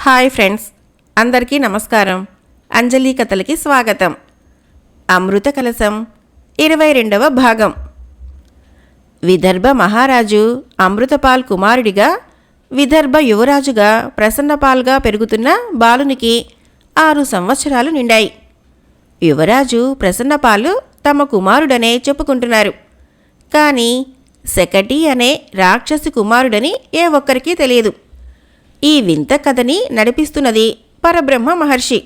Hi friends, అందరికీ నమస్కారం. అంజలి కథలకి స్వాగతం. అమృత కలశం 22వ భాగం. విదర్భ మహారాజు అమృతపాల్ కుమారుడిగా, విదర్భ యువరాజుగా ప్రసన్నపాల్గా పెరుగుతున్న బాలునికి 6 సంవత్సరాలు నిండాయి. యువరాజు ప్రసన్నపాలు తమ కుమారుడనే చెప్పుకుంటున్నారు. కానీ శకటి అనే రాక్షసి కుమారుడని ఏ ఒక్కరికీ తెలియదు. ఈ వింత కథని నడిపిస్తున్నది పరబ్రహ్మ మహర్షి.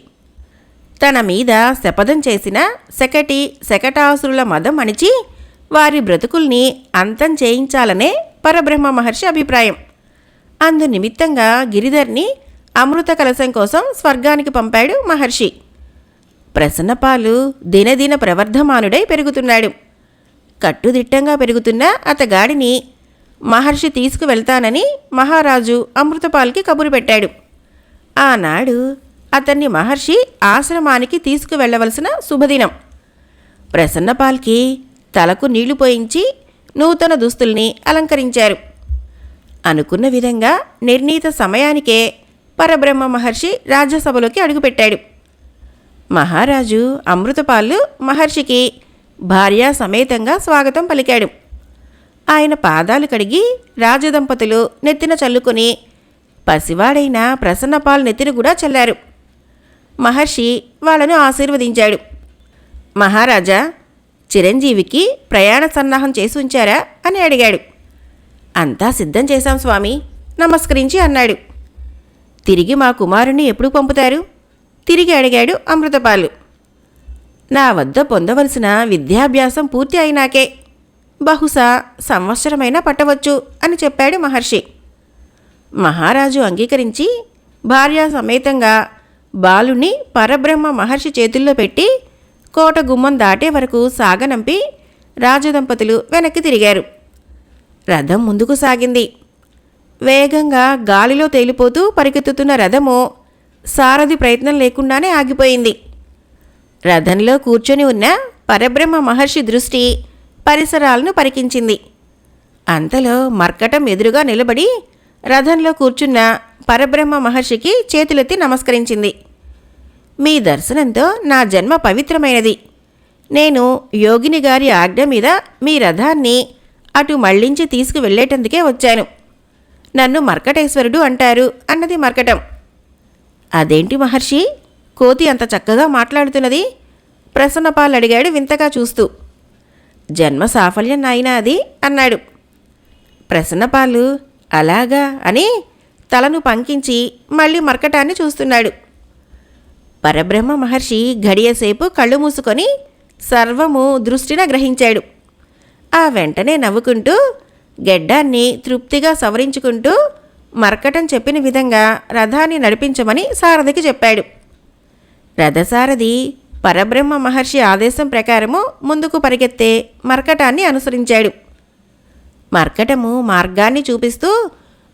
తన మీద శపథం చేసిన శకటి శకటాసురుల మదం అణిచి వారి బ్రతుకుల్ని అంతం చేయించాలనే పరబ్రహ్మ మహర్షి అభిప్రాయం. అందు నిమిత్తంగా గిరిధర్ని అమృత కలశం కోసం స్వర్గానికి పంపాడు మహర్షి. ప్రసన్నపాలు దినదిన ప్రవర్ధమానుడై పెరుగుతున్నాడు. కట్టుదిట్టంగా పెరుగుతున్న అతగాడిని మహర్షి తీసుకువెళ్తానని మహారాజు అమృతపాల్కి కబురు పెట్టాడు. ఆనాడు అతన్ని మహర్షి ఆశ్రమానికి తీసుకువెళ్లవలసిన శుభదినం. ప్రసన్నపాల్కి తలకు నీళ్లు పోయించి నూతన దుస్తుల్ని అలంకరించారు. అనుకున్న విధంగా నిర్ణీత సమయానికే పరబ్రహ్మ మహర్షి రాజ్యసభలోకి అడుగుపెట్టాడు. మహారాజు అమృతపాలు మహర్షికి భార్యా సమేతంగా స్వాగతం పలికాడు. ఆయన పాదాలు కడిగి రాజదంపతులు నెత్తిన చల్లుకొని పసివాడైన ప్రసన్నపాల్ నెత్తిన కూడా చల్లారు. మహర్షి వాళ్ళను ఆశీర్వదించాడు. మహారాజా, చిరంజీవికి ప్రయాణ సన్నాహం చేసి ఉంచారా అని అడిగాడు. అంతా సిద్ధం చేశాం స్వామి, నమస్కరించి అన్నాడు. తిరిగి మా కుమారుణ్ణి ఎప్పుడు పంపుతారు? తిరిగి అడిగాడు అమృతపాలు. నా వద్ద పొందవలసిన విద్యాభ్యాసం పూర్తి అయినాకే, బహుశా సంవత్సరమైనా పట్టవచ్చు అని చెప్పాడు మహర్షి. మహారాజు అంగీకరించి భార్యా సమేతంగా బాలుని పరబ్రహ్మ మహర్షి చేతుల్లో పెట్టి కోట గుమ్మం దాటే వరకు సాగనంపి రాజదంపతులు వెనక్కి తిరిగారు. రథం ముందుకు సాగింది. వేగంగా గాలిలో తేలిపోతూ పరిగెత్తుతున్న రథము సారథి ప్రయత్నం లేకుండానే ఆగిపోయింది. రథంలో కూర్చొని ఉన్న పరబ్రహ్మ మహర్షి దృష్టి పరిసరాలను పరికించింది. అంతలో మర్కటం ఎదురుగా నిలబడి రథంలో కూర్చున్న పరబ్రహ్మ మహర్షికి చేతులెత్తి నమస్కరించింది. మీ దర్శనంతో నా జన్మ పవిత్రమైనది. నేను యోగిని గారి ఆజ్ఞ మీద మీ రథాన్ని అటు మళ్లించి తీసుకువెళ్లేటందుకే వచ్చాను. నన్ను మర్కటేశ్వరుడు అంటారు అన్నది మర్కటం. అదేంటి మహర్షి, కోతి అంత చక్కగా మాట్లాడుతున్నది? ప్రసన్నపాల్ అడిగాడు వింతగా చూస్తూ. జన్మ సాఫల్యం నాయనా అది అన్నాడు. ప్రసన్నపాలు అలాగా అని తలను పంకించి మళ్ళీ మర్కటాన్ని చూస్తున్నాడు. పరబ్రహ్మ మహర్షి గడియసేపు కళ్ళు మూసుకొని సర్వము దృష్టిన గ్రహించాడు. ఆ వెంటనే నవ్వుకుంటూ గెడ్డాన్ని తృప్తిగా సవరించుకుంటూ మర్కటం చెప్పిన విధంగా రథాన్ని నడిపించమని సారథికి చెప్పాడు. రథసారథి పరబ్రహ్మ మహర్షి ఆదేశం ప్రకారము ముందుకు పరిగెత్తే మర్కటాన్ని అనుసరించాడు. మర్కటము మార్గాన్ని చూపిస్తూ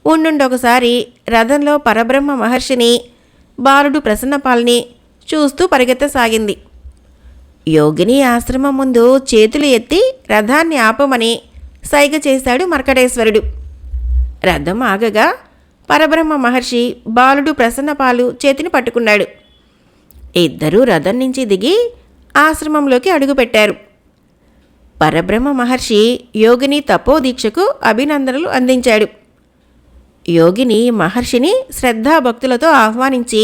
ఉండుండొకసారి రథంలో పరబ్రహ్మ మహర్షిని, బాలుడు ప్రసన్నపాల్ని చూస్తూ పరిగెత్తసాగింది. యోగిని ఆశ్రమం ముందు చేతులు ఎత్తి రథాన్ని ఆపమని సైగ చేశాడు మర్కటేశ్వరుడు. రథం ఆగగా పరబ్రహ్మ మహర్షి బాలుడు ప్రసన్నపాలు చేతిని పట్టుకున్నాడు. ఇద్దరూ రథం నుంచి దిగి ఆశ్రమంలోకి అడుగుపెట్టారు. పరబ్రహ్మ మహర్షి యోగిని తపోదీక్షకు అభినందనలు అందించాడు. యోగిని మహర్షిని శ్రద్ధాభక్తులతో ఆహ్వానించి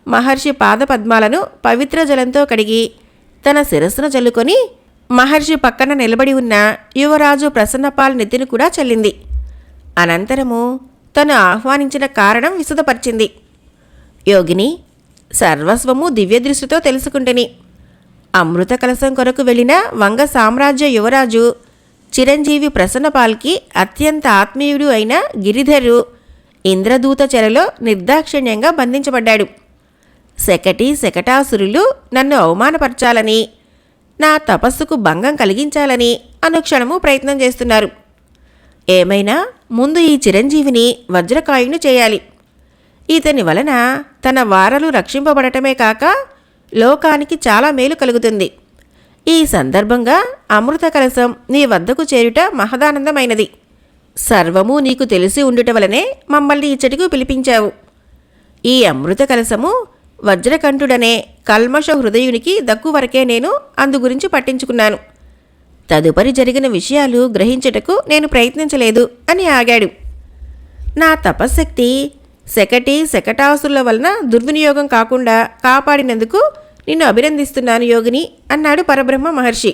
మహర్షి పాదపద్మాలను పవిత్ర జలంతో కడిగి తన శిరస్సును చల్లుకొని మహర్షి పక్కన నిలబడి ఉన్న యువరాజు ప్రసన్నపాల్ నెత్తిని కూడా చల్లింది. అనంతరము తను ఆహ్వానించిన కారణం విశదపరిచింది. యోగిని, సర్వస్వము దివ్యదృష్టితో తెలుసుకుంటుని. అమృత కలశం కొరకు వెళ్ళిన వంగ సామ్రాజ్య యువరాజు చిరంజీవి ప్రసన్నపాల్కి అత్యంత ఆత్మీయుడు అయిన గిరిధరు ఇంద్రదూత చెరలో నిర్దాక్షిణ్యంగా బంధించబడ్డాడు. శకటి శకటాసురులు నన్ను అవమానపరచాలని, నా తపస్సుకు భంగం కలిగించాలని అనుక్షణము ప్రయత్నం చేస్తున్నారు. ఏమైనా ముందు ఈ చిరంజీవిని వజ్రకాయుని చేయాలి. ఇతని వలన తన వారలు రక్షింపబడటమే కాక లోకానికి చాలా మేలు కలుగుతుంది. ఈ సందర్భంగా అమృత కలశం నీ వద్దకు చేరుట మహదానందమైనది. సర్వము నీకు తెలిసి ఉండుట వలనే మమ్మల్ని ఇచ్చటికి పిలిపించావు. ఈ అమృత కలశము వజ్రకంఠుడనే కల్మష హృదయునికి దక్కు వరకే నేను అందుగురించి పట్టించుకున్నాను. తదుపరి జరిగిన విషయాలు గ్రహించుటకు నేను ప్రయత్నించలేదు అని ఆగాడు. నా తపశ్శక్తి శకటాసుల వలన దుర్వినియోగం కాకుండా కాపాడినందుకు నిన్ను అభినందిస్తున్నాను యోగిని అన్నాడు పరబ్రహ్మ మహర్షి.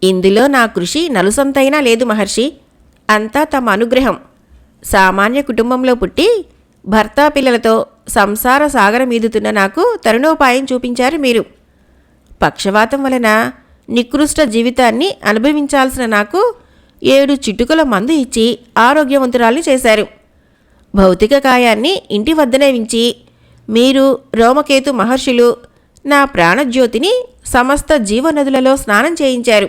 ఇందులో నా కృషి నలుసంతైనా లేదు మహర్షి, అంతా తమ అనుగ్రహం. సామాన్య కుటుంబంలో పుట్టి భర్త పిల్లలతో సంసార సాగరమీదుతున్న నాకు తరుణోపాయం చూపించారు మీరు. పక్షవాతం వలన నికృష్ట జీవితాన్ని అనుభవించాల్సిన నాకు 7 చిటుకుల మందు ఇచ్చి ఆరోగ్యవంతురాల్ని చేశారు. భౌతిక కాయాన్ని ఇంటి వద్దనే ఉంచి మీరు రోమకేతు మహర్షులు నా ప్రాణజ్యోతిని సమస్త జీవనదులలో స్నానం చేయించారు.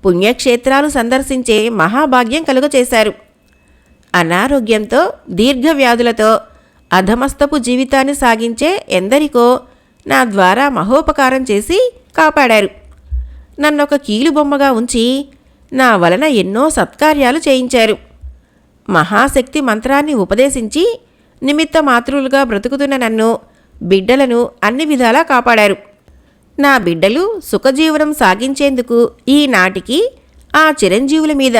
పుణ్యక్షేత్రాలు సందర్శించే మహాభాగ్యం కలుగచేశారు. అనారోగ్యంతో దీర్ఘవ్యాధులతో అధమస్తపు జీవితాన్ని సాగించే ఎందరికో నా ద్వారా మహోపకారం చేసి కాపాడారు. నన్నొక కీలుబొమ్మగా ఉంచి నా వలన ఎన్నో సత్కార్యాలు చేయించారు. మహాశక్తి మంత్రాన్ని ఉపదేశించి నిమిత్త మాతృలుగా బ్రతుకుతున్న నన్ను, బిడ్డలను అన్ని విధాలా కాపాడారు. నా బిడ్డలు సుఖజీవనం సాగించేందుకు ఈనాటికి ఆ చిరంజీవుల మీద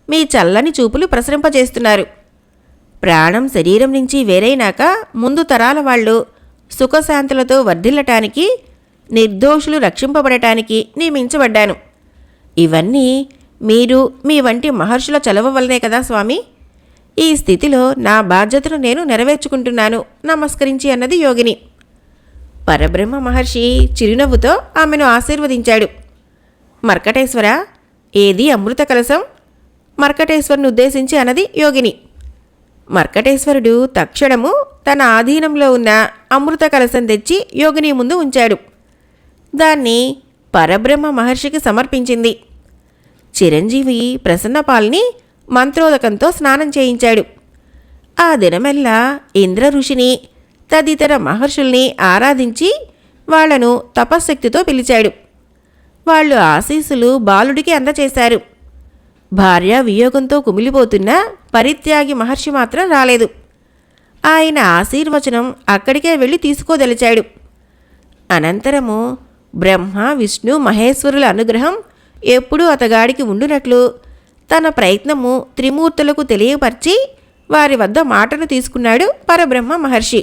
మీ చల్లని చూపులు ప్రసరింపజేస్తున్నారు. ప్రాణం శరీరం నుంచి వేరైనాక ముందు తరాల వాళ్ళు సుఖశాంతులతో వర్ధిల్లటానికి, నిర్దోషులు రక్షింపబడటానికి నియమించబడ్డాను. ఇవన్నీ మీరు మీ వంటి మహర్షుల చలవ వల్లనే కదా స్వామి. ఈ స్థితిలో నా బాధ్యతను నేను నెరవేర్చుకుంటున్నాను నమస్కరించి అన్నది యోగిని. పరబ్రహ్మ మహర్షి చిరునవ్వుతో ఆమెను ఆశీర్వదించాడు. మర్కటేశ్వర, ఏది అమృత కలశం? మర్కటేశ్వరుని ఉద్దేశించి అన్నది యోగిని. మర్కటేశ్వరుడు తక్షణము తన ఆధీనంలో ఉన్న అమృత కలశం తెచ్చి యోగిని ముందు ఉంచాడు. దాన్ని పరబ్రహ్మ మహర్షికి సమర్పించింది. చిరంజీవి ప్రసన్నపాల్ని మంత్రోదకంతో స్నానం చేయించాడు. ఆ దినమెల్లా ఇంద్ర ఋషిని తదితర మహర్షుల్ని ఆరాధించి వాళ్లను తపశ్శక్తితో పిలిచాడు. వాళ్ళు ఆశీస్సులు బాలుడికి అందచేశారు. భార్య వియోగంతో కుమిలిపోతున్న పరిత్యాగి మహర్షి మాత్రం రాలేదు. ఆయన ఆశీర్వచనం అక్కడికే వెళ్ళి తీసుకోదలిచాడు. అనంతరము బ్రహ్మ విష్ణు మహేశ్వరుల అనుగ్రహం ఎప్పుడూ అతగాడికి ఉండునట్లు తన ప్రయత్నము త్రిమూర్తులకు తెలియపరిచి వారి వద్ద మాటను తీసుకున్నాడు పరబ్రహ్మ మహర్షి.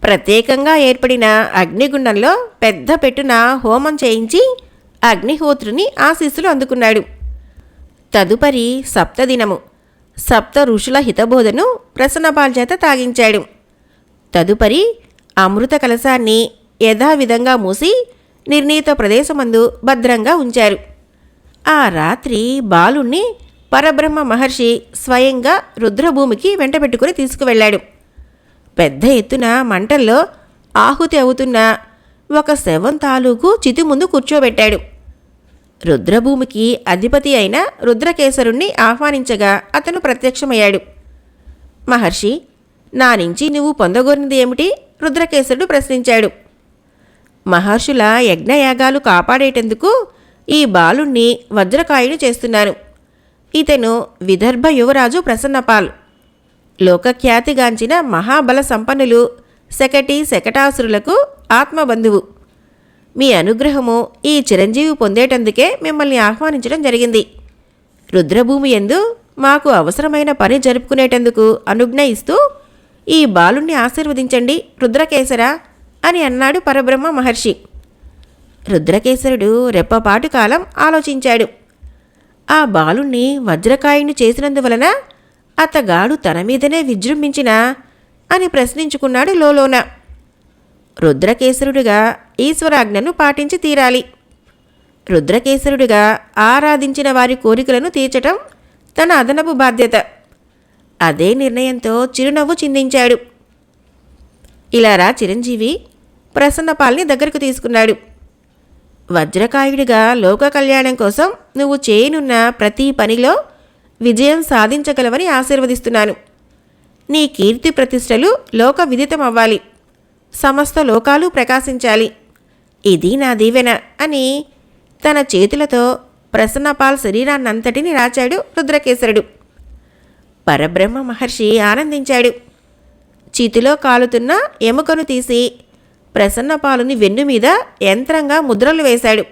ప్రత్యేకంగా ఏర్పడిన అగ్నిగుండంలో పెద్ద పెట్టున హోమం చేయించి అగ్నిహోత్రుని ఆశీస్సులు అందుకున్నాడు. తదుపరి సప్తదినము సప్త ఋషుల హితబోధను ప్రసన్నపాల్ చేత తాగించాడు. తదుపరి అమృత కలశాన్ని యథావిధంగా మూసి నిర్ణీత ప్రదేశమందు భద్రంగా ఉంచారు. ఆ రాత్రి బాలుణ్ణి పరబ్రహ్మ మహర్షి స్వయంగా రుద్రభూమికి వెంటబెట్టుకుని తీసుకువెళ్ళాడు. పెద్ద ఎత్తున మంటల్లో ఆహుతి అవుతున్న ఒక శవం తాలూకు చితి ముందు కూర్చోబెట్టాడు. రుద్రభూమికి అధిపతి అయిన రుద్రకేసరుణ్ణి ఆహ్వానించగా అతను ప్రత్యక్షమయ్యాడు. మహర్షి, నా నుంచి నువ్వు పొందగోరినది ఏమిటి? రుద్రకేసరుడు ప్రశ్నించాడు. మహర్షుల యజ్ఞయాగాలు కాపాడేటందుకు ఈ బాలుణ్ణి వజ్రకాయుని చేస్తున్నాను. ఇతను విదర్భ యువరాజు ప్రసన్నపాల్. లోకఖ్యాతిగాంచిన మహాబల సంపన్నులు శకటాసురులకు ఆత్మబంధువు. మీ అనుగ్రహము ఈ చిరంజీవి పొందేటందుకే మిమ్మల్ని ఆహ్వానించడం జరిగింది. రుద్రభూమి యందు మాకు అవసరమైన పని జరుపుకునేటందుకు అనుజ్ఞ ఇస్తూ ఈ బాలుణ్ణి ఆశీర్వదించండి రుద్రకేసరా అని అన్నాడు పరబ్రహ్మ మహర్షి. రుద్రకేసరుడు రెప్పపాటు కాలం ఆలోచించాడు. ఆ బాలుణ్ణి వజ్రకాయుని చేసినందువలన అతగాడు తన మీదనే విజృంభించినా అని ప్రశ్నించుకున్నాడు లోలోన. రుద్రకేసరుడుగా ఈశ్వరాజ్ఞను పాటించి తీరాలి. రుద్రకేసరుడుగా ఆరాధించిన వారి కోరికలను తీర్చటం తన అదనపు బాధ్యత. అదే నిర్ణయంతో చిరునవ్వు చిందించాడు. ఇలారా చిరంజీవి, ప్రసన్నపాల్ని దగ్గరకు తీసుకున్నాడు. వజ్రకాయుడిగా లోక కళ్యాణం కోసం నువ్వు చేయనున్న ప్రతి పనిలో విజయం సాధించగలవని ఆశీర్వదిస్తున్నాను. నీ కీర్తి ప్రతిష్టలు లోక విదితమవ్వాలి. సమస్త లోకాలు ప్రకాశించాలి. ఇది నా దీవెన అని తన చేతులతో ప్రసన్నపాల్ శరీరాన్నంతటిని రాచాడు రుద్రకేసరుడు. పరబ్రహ్మ మహర్షి ఆనందించాడు. చితిలో కాలుతున్న ఎముకను తీసి ప్రసన్నపాలుని వెన్ను మీద యంత్రంగా ముద్రలు వేశాడు.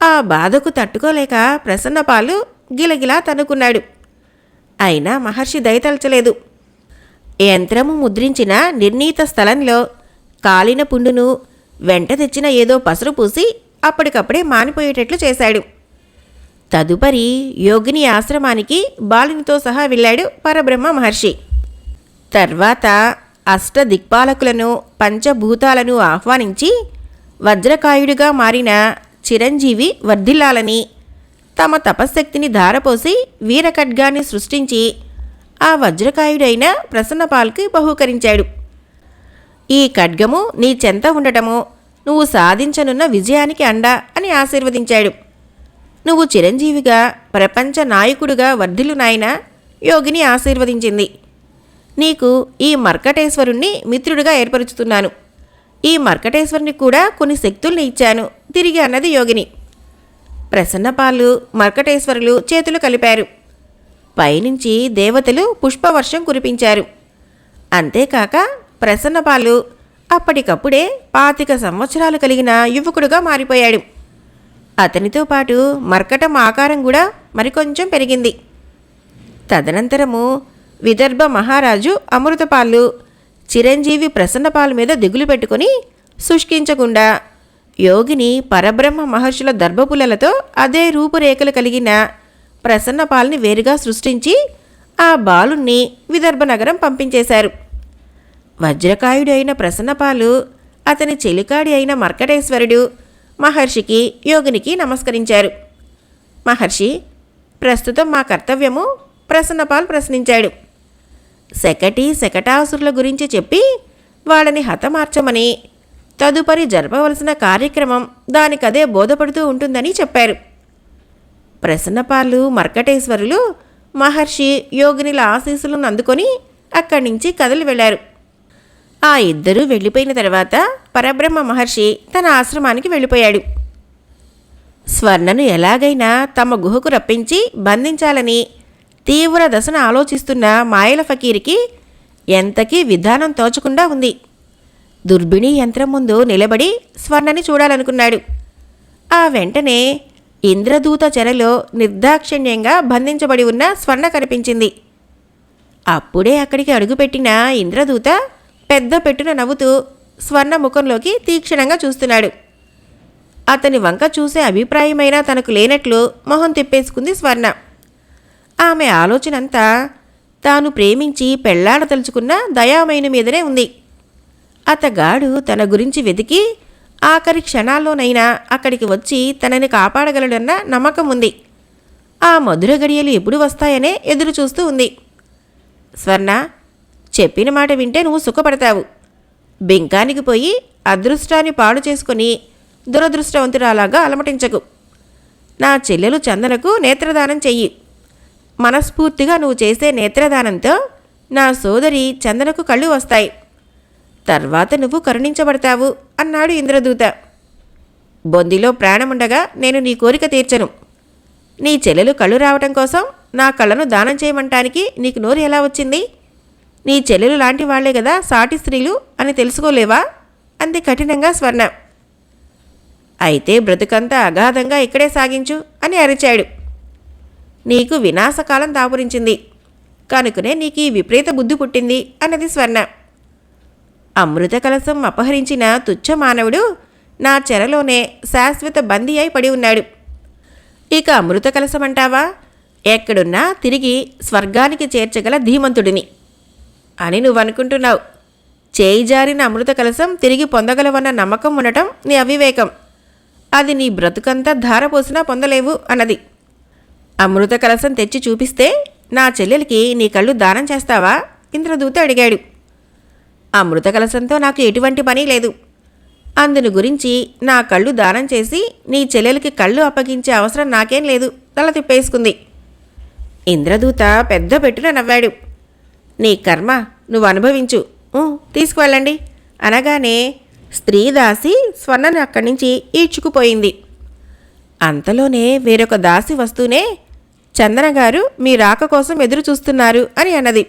ఆ బాధకు తట్టుకోలేక ప్రసన్నపాలు గిలగిలా తన్నుకున్నాడు. అయినా మహర్షి దయతలచలేదు. యంత్రము ముద్రించిన నిర్ణీత స్థలంలో కాలిన పుండును వెంట తెచ్చిన ఏదో పసరు పూసి అప్పటికప్పుడే మానిపోయేటట్లు చేశాడు. తదుపరి యోగిని ఆశ్రమానికి బాలునితో సహా వెళ్ళాడు పరబ్రహ్మ మహర్షి. తర్వాత అష్టదిక్పాలకులను పంచభూతాలను ఆహ్వానించి వజ్రకాయుడిగా మారిన చిరంజీవి వర్ధిల్లాలని, తమ తపశ్శక్తిని ధారపోసి వీరఖడ్గాన్ని సృష్టించి ఆ వజ్రకాయుడైన ప్రసన్నపాల్కి బహూకరించాడు. ఈ ఖడ్గము నీ చెంత ఉండటము నువ్వు సాధించనున్న విజయానికి అండ అని ఆశీర్వదించాడు. నువ్వు చిరంజీవిగా ప్రపంచ నాయకుడిగా వర్ధిల్లు నాయనా, యోగిని ఆశీర్వదించింది. నీకు ఈ మర్కటేశ్వరుణ్ణి మిత్రుడిగా ఏర్పరుచుతున్నాను. ఈ మర్కటేశ్వరుని కూడా కొన్ని శక్తుల్ని ఇచ్చాను తిరిగి అన్నది యోగిని. ప్రసన్నపాలు మర్కటేశ్వరులు చేతులు కలిపారు. పైనుంచి దేవతలు పుష్పవర్షం కురిపించారు. అంతేకాక ప్రసన్నపాలు అప్పటికప్పుడే 25 సంవత్సరాలు కలిగిన యువకుడుగా మారిపోయాడు. అతనితో పాటు మర్కటం ఆకారం కూడా మరికొంచెం పెరిగింది. తదనంతరము విదర్భ మహారాజు అమృతపాలు చిరంజీవి ప్రసన్నపాలు మీద దిగులు పెట్టుకుని శుష్కించకుండా యోగిని పరబ్రహ్మ మహర్షుల దర్భపులలతో అదే రూపురేఖలు కలిగిన ప్రసన్నపాల్ని వేరుగా సృష్టించి ఆ బాలుణ్ణి విదర్భ నగరం పంపించేశారు. వజ్రకాయుడు అయిన ప్రసన్నపాలు, అతని చెలికాడి అయిన మర్కటేశ్వరుడు మహర్షికి యోగినికి నమస్కరించారు. మహర్షి, ప్రస్తుతం మా కర్తవ్యము ప్రసన్నపాల్ ప్రశ్నించాడు. శకటాసురుల గురించి చెప్పి వాళ్ళని హతమార్చమని, తదుపరి జరపవలసిన కార్యక్రమం దానికదే బోధపడుతూ ఉంటుందని చెప్పారు. ప్రసన్నపాలు మర్కటేశ్వరులు మహర్షి యోగినిల ఆశీస్సులను అందుకొని అక్కడి నుంచి కదలి వెళ్లారు. ఆ ఇద్దరూ వెళ్ళిపోయిన తర్వాత పరబ్రహ్మ మహర్షి తన ఆశ్రమానికి వెళ్ళిపోయాడు. స్వర్ణను ఎలాగైనా తమ గుహకు రప్పించి బంధించాలని తీవ్ర దశను ఆలోచిస్తున్న మాయల ఫకీరికి ఎంతకీ విధానం తోచకుండా ఉంది. దుర్బిణీ యంత్రం ముందు నిలబడి స్వర్ణని చూడాలనుకున్నాడు. ఆ వెంటనే ఇంద్రదూత చెరలో నిర్దాక్షిణ్యంగా బంధించబడి ఉన్న స్వర్ణ కనిపించింది. అప్పుడే అక్కడికి అడుగుపెట్టిన ఇంద్రదూత పెద్ద పెట్టున నవ్వుతూ స్వర్ణ ముఖంలోకి తీక్షణంగా చూస్తున్నాడు. అతని వంక చూసే అభిప్రాయమైనా తనకు లేనట్లు మొహం తిప్పేసుకుంది స్వర్ణ. ఆమె ఆలోచనంతా తాను ప్రేమించి పెళ్లాడదలుచుకున్న దయామయుని మీదనే ఉంది. అతగాడు తన గురించి వెతికి ఆఖరి క్షణాల్లోనైనా అక్కడికి వచ్చి తనని కాపాడగలడన్న నమ్మకం ఉంది. ఆ మధుర గడియలు ఎప్పుడు వస్తాయనే ఎదురు చూస్తూ ఉంది. స్వర్ణ, చెప్పిన మాట వింటే నువ్వు సుఖపడతావు. బింకానికి పోయి అదృష్టాన్ని పాడు చేసుకుని దురదృష్టవంతురాలాగా అలమటించకు. నా చెల్లెలు చందనకు నేత్రదానం చెయ్యి. మనస్ఫూర్తిగా నువ్వు చేసే నేత్రదానంతో నా సోదరి చందనకు కళ్ళు వస్తాయి. తర్వాత నువ్వు కరుణించబడతావు అన్నాడు ఇంద్రదూత. బొందిలో ప్రాణముండగా నేను నీ కోరిక తీర్చను. నీ చెల్లెలు కళ్ళు రావటం కోసం నా కళ్ళను దానం చేయమంటానికి నీకు నోరు ఎలా వచ్చింది? నీ చెల్లెలు లాంటి వాళ్లే కదా సాటి స్త్రీలు అని తెలుసుకోలేవా? అంది కఠినంగా స్వర్ణ. అయితే బ్రతుకంతా అగాధంగా ఇక్కడే సాగించు అని అరిచాడు. నీకు వినాశకాలం దాపురించింది కనుకనే నీకు ఈ విపరీత బుద్ధి పుట్టింది అన్నది స్వర్ణ. అమృత కలశం అపహరించిన తుచ్చ మానవుడు నా చెరలోనే శాశ్వత బందీ అయి పడి ఉన్నాడు. ఇక అమృత కలశం అంటావా? ఎక్కడున్నా తిరిగి స్వర్గానికి చేర్చగల ధీమంతుడిని అని నువ్వనుకుంటున్నావు. చేయి జారిన అమృత కలశం తిరిగి పొందగలవన్న నమ్మకం ఉండటం నీ అవివేకం. అది నీ బ్రతుకంతా ధారపోసినా పొందలేవు అన్నది. అమృత కలశం తెచ్చి చూపిస్తే నా చెల్లెలికి నీ కళ్ళు దానం చేస్తావా? ఇంద్రదూత అడిగాడు. అమృత కలశంతో నాకు ఎటువంటి పని లేదు. అందును గురించి నా కళ్ళు దానం చేసి నీ చెల్లెలికి కళ్ళు అప్పగించే అవసరం నాకేం లేదు తల తిప్పేసుకుంది. ఇంద్రదూత పెద్ద పెట్టున నవ్వాడు. నీ కర్మ నువ్వు అనుభవించు, తీసుకువెళ్ళండి అనగానే స్త్రీదాసి స్వర్ణను అక్కడి నుంచి ఈడ్చుకుపోయింది. అంతలోనే వేరొక దాసి వస్తూనే చందన గారు మీ రాక కోసం ఎదురు చూస్తున్నారు అని అన్నది.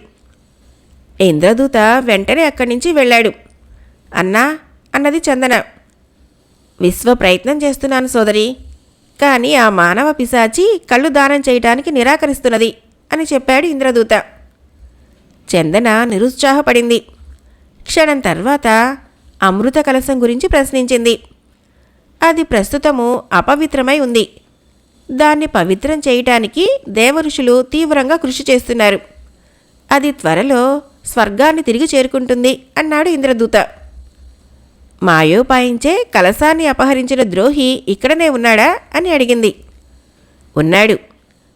ఇంద్రదూత వెంటనే అక్కడి నుంచి వెళ్ళాడు. అన్నా అన్నది చందన. విశ్వ ప్రయత్నం చేస్తున్నాను సోదరి, కానీ ఆ మానవ పిశాచి కళ్ళు దానం చేయటానికి నిరాకరిస్తున్నది అని చెప్పాడు ఇంద్రదూత. చందన నిరుత్సాహపడింది. క్షణం తర్వాత అమృత కలశం గురించి ప్రశ్నించింది. అది ప్రస్తుతము అపవిత్రమై ఉంది. దాన్ని పవిత్రం చేయటానికి దేవఋషులు తీవ్రంగా కృషి చేస్తున్నారు. అది త్వరలో స్వర్గాన్ని తిరిగి చేరుకుంటుంది అన్నాడు ఇంద్రదూత. మాయోపాయించే కలశాన్ని అపహరించిన ద్రోహి ఇక్కడనే ఉన్నాడా అని అడిగింది. ఉన్నాడు,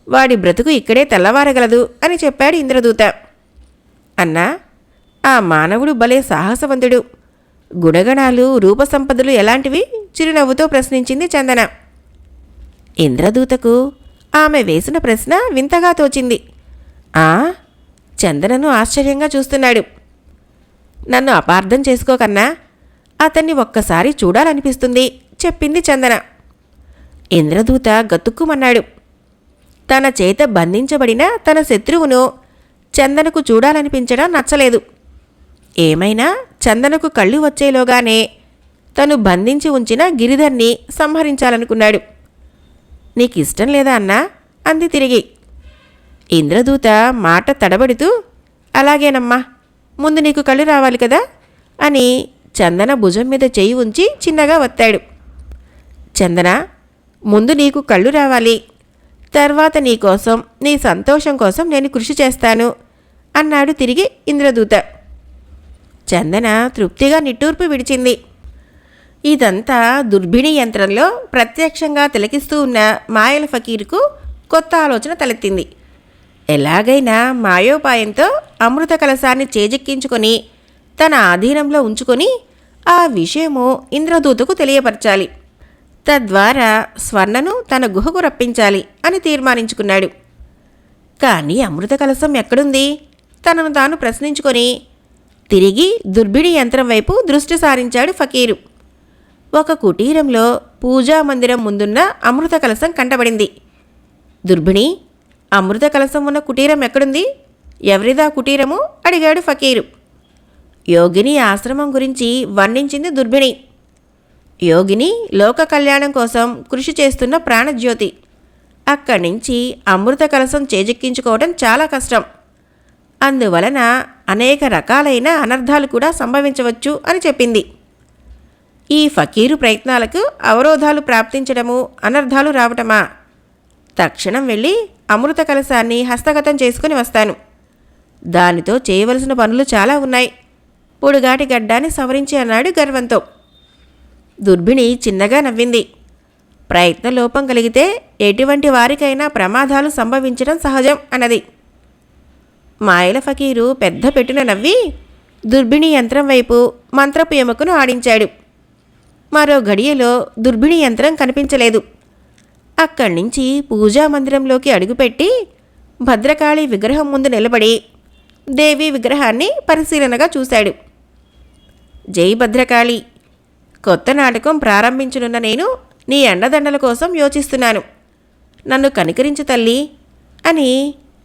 వాడి బ్రతుకు ఇక్కడే తెల్లవారగలదు అని చెప్పాడు ఇంద్రదూత. అన్నా, ఆ మానవుడు భలే సాహసవంతుడు. గుణగణాలు రూపసంపదలు ఎలాంటివి? చిరునవ్వుతో ప్రశ్నించింది చందన. ఇంద్రదూతకు ఆమె వేసిన ప్రశ్న వింతగా తోచింది. చందనను ఆశ్చర్యంగా చూస్తున్నాడు. నన్ను అపార్థం చేసుకోకన్నా, అతన్ని ఒక్కసారి చూడాలనిపిస్తుంది చెప్పింది చందన. ఇంద్రదూత గతుక్కుమన్నాడు. తన చేత బంధించబడిన తన శత్రువును చందనకు చూడాలనిపించడం నచ్చలేదు. ఏమైనా చందనకు కళ్ళు వచ్చేలోగానే తను బంధించి ఉంచిన గిరిధర్ని సంహరించాలనుకున్నాడు. నీకిష్టం లేదా అన్నా అంది తిరిగి. ఇంద్రదూత మాట తడబడుతూ, అలాగేనమ్మా, ముందు నీకు కళ్ళు రావాలి కదా అని చందన భుజం మీద చెయ్యి ఉంచి చిన్నగా వత్తాడు. చందన, ముందు నీకు కళ్ళు రావాలి, తర్వాత నీకోసం, నీ సంతోషం కోసం నేను కృషి చేస్తాను అన్నాడు తిరిగి ఇంద్రదూత. చందన తృప్తిగా నిట్టూర్పు విడిచింది. ఇదంతా దుర్భిణి యంత్రంలో ప్రత్యక్షంగా తిలకిస్తూ ఉన్న మాయల ఫకీరుకు కొత్త ఆలోచన తలెత్తింది. ఎలాగైనా మాయోపాయంతో అమృత కలశాన్ని చేజిక్కించుకొని తన ఆధీనంలో ఉంచుకొని ఆ విషయము ఇంద్రదూతకు తెలియపరచాలి. తద్వారా స్వర్ణను తన గుహకు రప్పించాలి అని తీర్మానించుకున్నాడు. కానీ అమృత కలశం ఎక్కడుంది? తనను తాను ప్రశ్నించుకొని తిరిగి దుర్భిణి యంత్రం వైపు దృష్టి సారించాడు ఫకీరు. ఒక కుటీరంలో పూజామందిరం ముందున్న అమృత కలశం కంటబడింది. దుర్భిణి, అమృత కలశం ఉన్న కుటీరం ఎక్కడుంది? ఎవరిదా కుటీరము అడిగాడు ఫకీరు. యోగిని ఆశ్రమం గురించి వర్ణించింది దుర్భిణి. యోగిని లోక కళ్యాణం కోసం కృషి చేస్తున్న ప్రాణజ్యోతి. అక్కడి నుంచి అమృత కలశం చేజిక్కించుకోవడం చాలా కష్టం. అందువలన అనేక రకాలైన అనర్థాలు కూడా సంభవించవచ్చు అని చెప్పింది. ఈ ఫకీరు ప్రయత్నాలకు అవరోధాలు ప్రాప్తించడము, అనర్థాలు రావటమా? తక్షణం వెళ్ళి అమృత కలశాన్ని హస్తగతం చేసుకుని వస్తాను. దానితో చేయవలసిన పనులు చాలా ఉన్నాయి. పొడుగాటి గడ్డాన్ని సవరించి అన్నాడు గర్వంతో. దుర్భిణి చిన్నగా నవ్వింది. ప్రయత్నలోపం కలిగితే ఎటువంటి వారికైనా ప్రమాదాలు సంభవించడం సహజం అన్నది. మాయల ఫకీరు పెద్ద పెట్టున నవ్వి దుర్భిణి యంత్రం వైపు మంత్రపు ఎముకను ఆడించాడు. మరో గడియలో దుర్భిణి యంత్రం కనిపించలేదు. అక్కడి నుంచి పూజామందిరంలోకి అడుగుపెట్టి భద్రకాళి విగ్రహం ముందు నిలబడి దేవి విగ్రహాన్ని పరిశీలనగా చూశాడు. జై భద్రకాళి, కొత్త నాటకం ప్రారంభించనున్న నేను నీ అండదండల కోసం యోచిస్తున్నాను. నన్ను కనికరించు తల్లి అని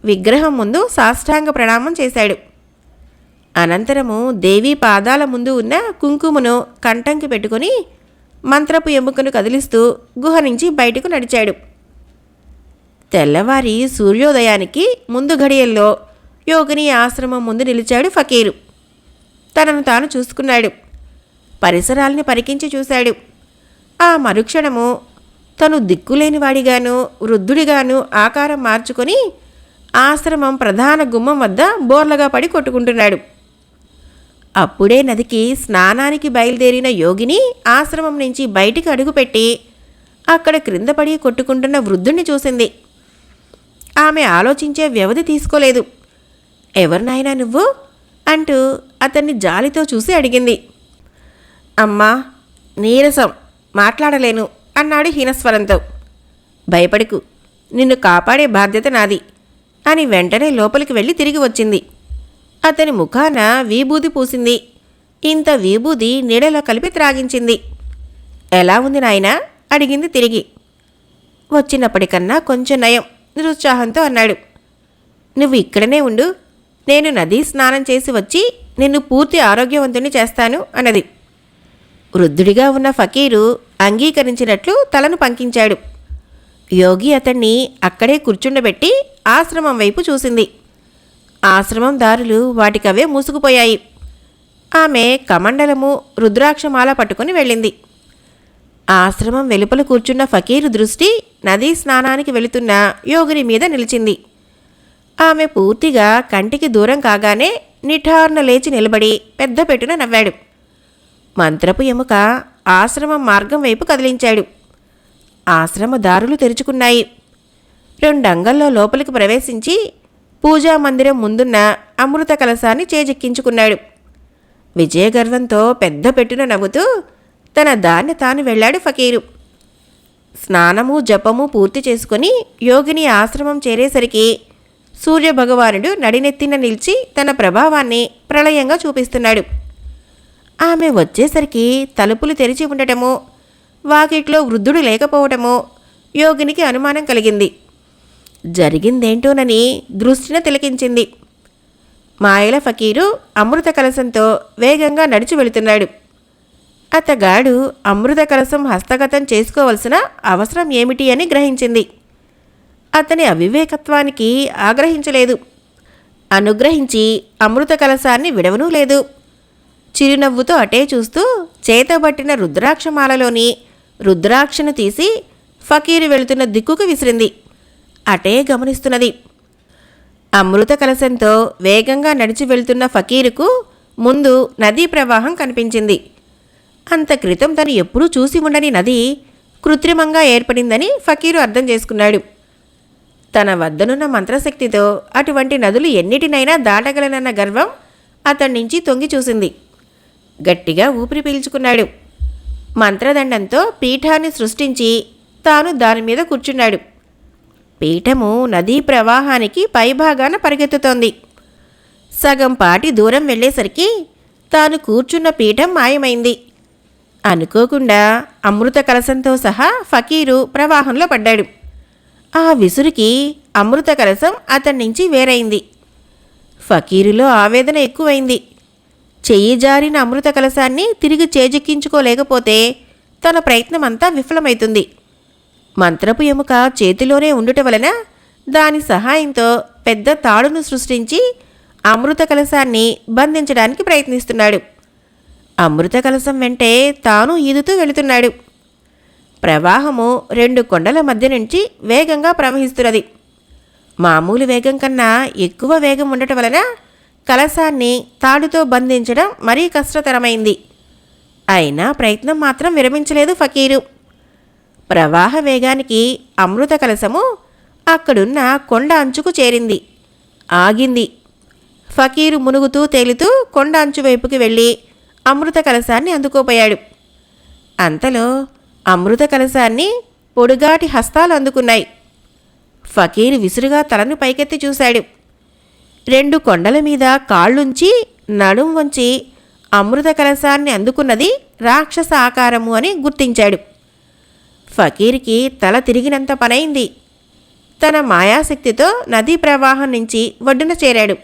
విగ్రహం ముందు సాష్టాంగ ప్రణామం చేశాడు. అనంతరము దేవీ పాదాల ముందు ఉన్న కుంకుమను కంఠంకి పెట్టుకుని మంత్రపు ఎముకను కదిలిస్తూ గుహ నుంచి బయటకు నడిచాడు. తెల్లవారి సూర్యోదయానికి ముందు ఘడియల్లో యోగిని ఆశ్రమం ముందు నిలిచాడు ఫకీరు. తనను తాను చూసుకున్నాడు. పరిసరాల్ని పరికించి చూశాడు. ఆ మరుక్షణము తను దిక్కులేనివాడిగాను వృద్ధుడిగాను ఆకారం మార్చుకొని ఆశ్రమం ప్రధాన గుమ్మం వద్ద బోర్లగా పడి కొట్టుకుంటున్నాడు. అప్పుడే నదికి స్నానానికి బయలుదేరిన యోగిని ఆశ్రమం నుంచి బయటికి అడుగుపెట్టి అక్కడ క్రింద పడి కొట్టుకుంటున్న వృద్ధుణ్ణి చూసింది. ఆమె ఆలోచించే వ్యవధి తీసుకోలేదు. ఎవరు నాయనా నువ్వు అంటూ అతన్ని జాలితో చూసి అడిగింది. అమ్మా, నీరసం, మాట్లాడలేను అన్నాడు హీనస్వరంతో. భయపడకు, నిన్ను కాపాడే బాధ్యత నాది అని వెంటనే లోపలికి వెళ్ళి తిరిగి వచ్చింది. అతని ముఖాన విభూది పూసింది. ఇంత విభూది నీడలో కలిపి త్రాగించింది. ఎలా ఉంది నాయనా అడిగింది తిరిగి. వచ్చినప్పటికన్నా కొంచెం నయం నిరుత్సాహంతో అన్నాడు. నువ్వు ఇక్కడనే ఉండు, నేను నదీ స్నానం చేసి వచ్చి నిన్ను పూర్తి ఆరోగ్యవంతుని చేస్తాను అన్నది. వృద్ధుడిగా ఉన్న ఫకీరు అంగీకరించినట్లు తలను పంకించాడు. యోగి అతన్ని అక్కడే కూర్చుండబెట్టి ఆశ్రమం వైపు చూసింది. ఆశ్రమం దారులు వాటికవే మూసుకుపోయాయి. ఆమె కమండలము రుద్రాక్షమాల పట్టుకుని వెళ్ళింది. ఆశ్రమం వెలుపల కూర్చున్న ఫకీరు దృష్టి నదీ స్నానానికి వెళుతున్న యోగిని మీద నిలిచింది. ఆమె పూర్తిగా కంటికి దూరం కాగానే నిఠార్న లేచి నిలబడి పెద్ద పెట్టున నవ్వాడు. మంత్రపు ఎముక ఆశ్రమం మార్గం వైపు కదిలించాడు. ఆశ్రమ దారులు తెరుచుకున్నాయి. 2 అంగల్లో లోపలికి ప్రవేశించి పూజామందిరం ముందున్న అమృత కలశాన్ని చేజిక్కించుకున్నాడు. విజయగర్వంతో పెద్ద పెట్టున నవ్వుతూ తన దాన్ని తాను వెళ్ళాడు ఫకీరు. స్నానము జపము పూర్తి చేసుకుని యోగిని ఆశ్రమం చేరేసరికి సూర్యభగవానుడు నడినెత్తిన నిలిచి తన ప్రభావాన్ని ప్రళయంగా చూపిస్తున్నాడు. ఆమె వచ్చేసరికి తలుపులు తెరిచి ఉండటము, వాకిట్లో వృద్ధుడు లేకపోవటము యోగినికి అనుమానం కలిగింది. జరిగిందేంటోనని దృష్టిన తిలకించింది. మాయల ఫకీరు అమృత కలశంతో వేగంగా నడిచి వెళుతున్నాడు. అతగాడు అమృత కలశం హస్తగతం చేసుకోవలసిన అవసరం ఏమిటి అని గ్రహించింది. అతని అవివేకత్వానికి ఆగ్రహించలేదు. అనుగ్రహించి అమృత కలశాన్ని విడవనూ లేదు. చిరునవ్వుతో అటే చూస్తూ చేతబట్టిన రుద్రాక్షమాలలోని రుద్రాక్షను తీసి ఫకీరు వెళుతున్న దిక్కుకు విసిరింది. అటే గమనిస్తున్నది. అమృత కలశంతో వేగంగా నడిచి వెళ్తున్న ఫకీరుకు ముందు నదీ ప్రవాహం కనిపించింది. అంత క్రితం తను ఎప్పుడూ చూసి ఉండని నది కృత్రిమంగా ఏర్పడిందని ఫకీరు అర్థం చేసుకున్నాడు. తన వద్దనున్న మంత్రశక్తితో అటువంటి నదులు ఎన్నిటినైనా దాటగలనన్న గర్వం అతడి నుంచి తొంగి చూసింది. గట్టిగా ఊపిరి పీల్చుకున్నాడు. మంత్రదండంతో పీఠాన్ని సృష్టించి తాను దానిమీద కూర్చున్నాడు. పీఠము నదీ ప్రవాహానికి పైభాగాన పరిగెత్తుతోంది. సగం పాటి దూరం వెళ్ళేసరికి తాను కూర్చున్న పీఠం మాయమైంది. అనుకోకుండా అమృత కలశంతో సహా ఫకీరు ప్రవాహంలో పడ్డాడు. ఆ విసురుకి అమృత కలశం అతడి నుంచి వేరైంది. ఫకీరులో ఆవేదన ఎక్కువైంది. చెయ్యి జారిన అమృత కలశాన్ని తిరిగి చేజిక్కించుకోలేకపోతే తన ప్రయత్నమంతా విఫలమవుతుంది. మంత్రపు ఎముక చేతిలోనే ఉండుట వలన దాని సహాయంతో పెద్ద తాడును సృష్టించి అమృత కలశాన్ని బంధించడానికి ప్రయత్నిస్తున్నాడు. అమృత కలశం వెంటే తాను ఈదుతూ వెళుతున్నాడు. ప్రవాహము 2 కొండల మధ్య నుంచి వేగంగా ప్రవహిస్తున్నది. మామూలు వేగం కన్నా ఎక్కువ వేగం ఉండటం వలన కలశాన్ని తాడుతో బంధించడం మరీ కష్టతరమైంది. అయినా ప్రయత్నం మాత్రం విరమించలేదు ఫకీరు. ప్రవాహ వేగానికి అమృత కలశము అక్కడున్న కొండ అంచుకు చేరింది. ఆగింది. ఫకీరు మునుగుతూ తేలుతూ కొండ అంచు వైపుకి వెళ్ళి అమృత కలశాన్ని అందుకోపోయాడు. అంతలో అమృత కలశాన్ని పొడుగాటి హస్తాలు అందుకున్నాయి. ఫకీరు విసురుగా తలను పైకెత్తి చూశాడు. 2 కొండల మీద కాళ్ళుంచి నడుం వంచి అమృత కలశాన్ని అందుకున్నది రాక్షస ఆకారము అని గుర్తించాడు. ఫకీర్కి తల తిరిగినంత పనైంది. తన మాయాశక్తితో నదీ ప్రవాహం నుంచి ఒడ్డున చేరాడు.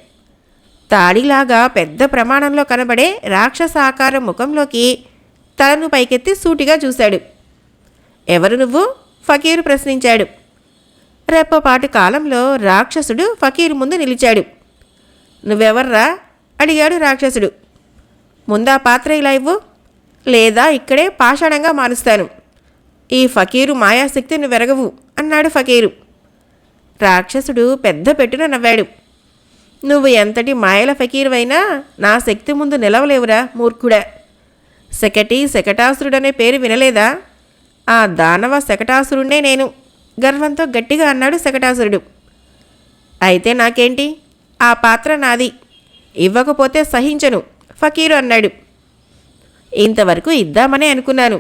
తాడిలాగా పెద్ద ప్రమాణంలో కనబడే రాక్షస ఆకారం ముఖంలోకి తలను పైకెత్తి సూటిగా చూశాడు. ఎవరు నువ్వు? ఫకీరు ప్రశ్నించాడు. రెప్పపాటు కాలంలో రాక్షసుడు ఫకీరు ముందు నిలిచాడు. నువ్వెవర్రా? అడిగాడు రాక్షసుడు. ముందా పాత్ర ఇలా ఇవ్వు, లేదా ఇక్కడే పాషాణంగా మారుస్తాను. ఈ ఫకీరు మాయాశక్తిని వెరగవు అన్నాడు ఫకీరు. రాక్షసుడు పెద్ద పెట్టున నవ్వాడు. నువ్వు ఎంతటి మాయల ఫకీరువైనా నా శక్తి ముందు నిలవలేవురా మూర్ఖుడా. శకటాసురుడనే పేరు వినలేదా? ఆ దానవ శకటాసురుడే నేను, గర్వంతో గట్టిగా అన్నాడు శకటాసురుడు. అయితే నాకేంటి, ఆ పాత్ర నాది, ఇవ్వకపోతే సహించను ఫకీరు అన్నాడు. ఇంతవరకు ఇద్దామనే అనుకున్నాను.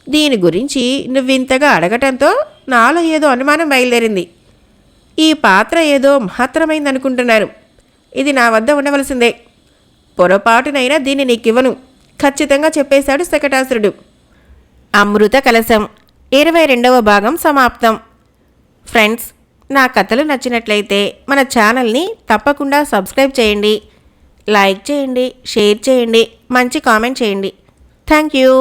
దీని గురించి నువ్వింతగా అడగటంతో నాలో ఏదో అనుమానం బయలుదేరింది. ఈ పాత్ర ఏదో మహత్తరమైందనుకుంటున్నాను. ఇది నా వద్ద ఉండవలసిందే. పొరపాటునైనా దీన్ని నీకివ్వను, ఖచ్చితంగా చెప్పేశాడు శకటాసురుడు. అమృత కలశం 22వ భాగం సమాప్తం. ఫ్రెండ్స్, నా కథలు నచ్చినట్లయితే మన ఛానల్ని తప్పకుండా సబ్స్క్రైబ్ చేయండి, లైక్ చేయండి, షేర్ చేయండి, మంచి కామెంట్ చేయండి. Thank you.